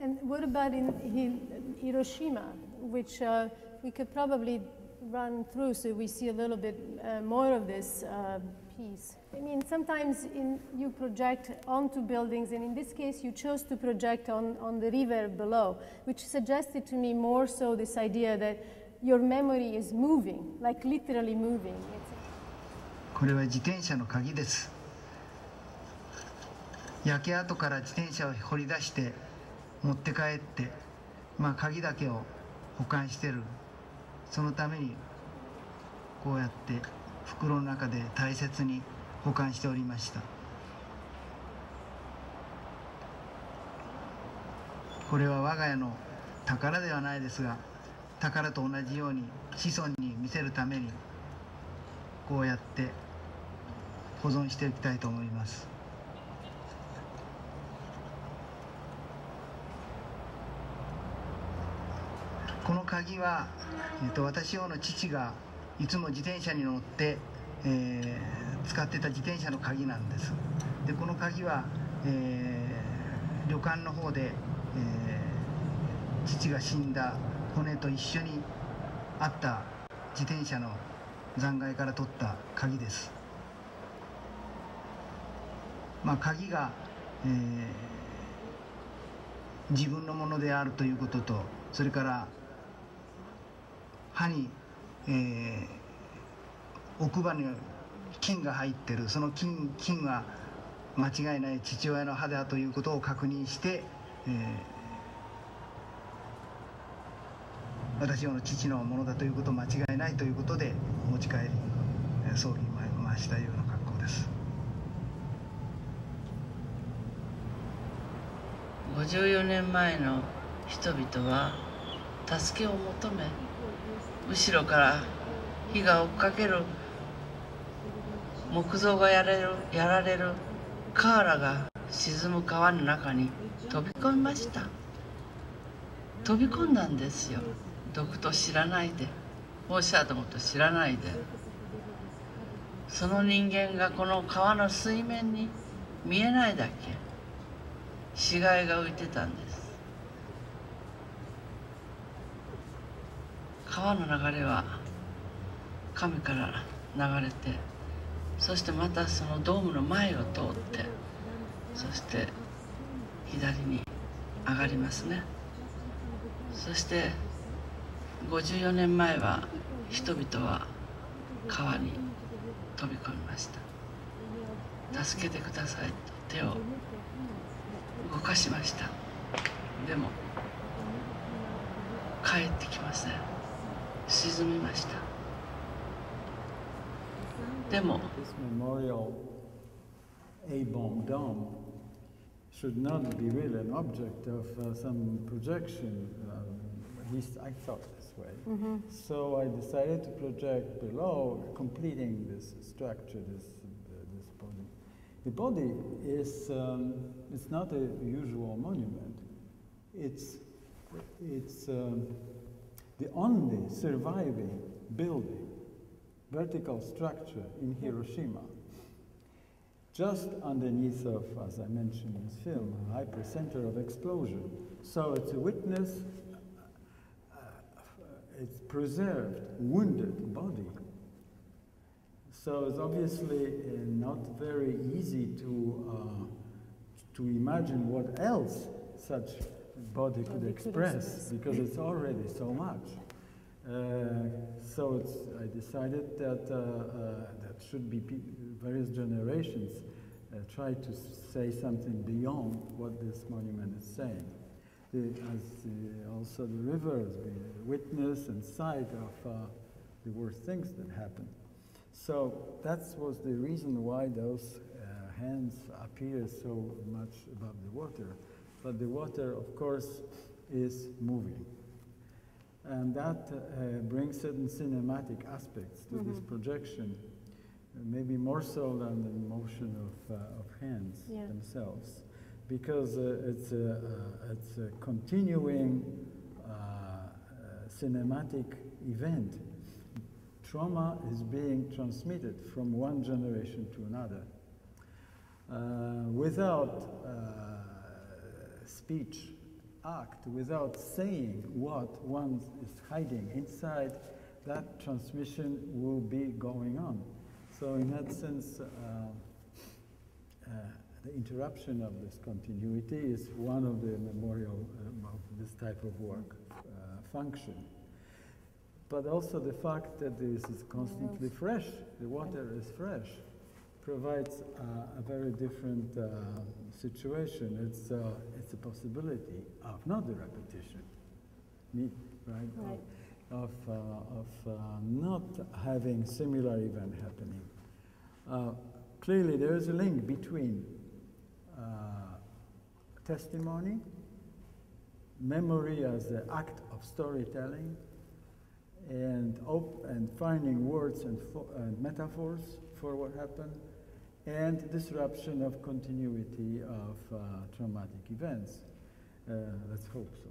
And what about in Hiroshima, which we could probably run through so we see a little bit more of this piece. I mean, sometimes you project onto buildings, and in this case you chose to project on the river below, which suggested to me more so this idea that your memory is moving, like literally moving. これは自転車の鍵です。焼け跡から自転車を掘り出して持って帰って、鍵だけを保管してる。そのためにこうやって袋の中で大切に保管しておりました。これは我が家の宝ではないですが、宝と同じように子孫に見せるためにこうやって保存していきたいと思います。この鍵は、私の父がいつも自転車に乗って、使ってた自転車の鍵なんです。でこの鍵は、旅館の方で、父が死んだ骨と一緒にあった自転車の残骸から取った鍵です。鍵が、自分のものであるということと、それから歯に、奥歯に金が入ってる、その金は間違いない父親の歯だということを確認して、私の父のものだということを間違いないということで持ち帰り葬儀に回したような格好です。54年前の人々は助けを求め、後ろから火が追っかける木造がやられるカーラが沈む川の中に飛び込みました。飛び込んだんですよ。毒と知らないで、フォーシャドウと知らないで。その人間がこの川の水面に見えないだけ死骸が浮いてたんです。川の流れは神から流れて、そしてまたそのドームの前を通って、そして左に上がりますね。そして54年前は人々は川に飛び込みました。助けてくださいと手を動かしました。でも帰ってきません。沈みました。でも This memorial A-bomb dome should not be really an object of some projection. At least I thought this way. So I decided to project below, completing this structure, this body. The body is it's not a usual monument. It's the only surviving building, vertical structure in Hiroshima, just underneath of, as I mentioned in this film, a hypercenter of explosion. So it's a witness, it's preserved, wounded body. So it's obviously not very easy to imagine what else such body could express, because it's already so much. So I decided that that should be various generations try to say something beyond what this monument is saying. Also the river has been a witness and sight of the worst things that happened. So that was the reason why those hands appear so much above the water. But the water, of course, is moving. And that brings certain cinematic aspects to this projection, maybe more so than the motion of hands themselves, because it's a continuing cinematic event. Trauma is being transmitted from one generation to another without speech act without saying what one is hiding inside, that transmission will be going on. So in that sense, the interruption of this continuity is one of the memorial of this type of work function. But also the fact that this is constantly fresh, the water is fresh, provides a very different situation. It's a possibility of not the repetition, right? Right. Of not having similar event happening. Clearly there is a link between testimony, memory as the act of storytelling, and finding words and metaphors for what happened, and disruption of continuity of traumatic events. Let's hope so.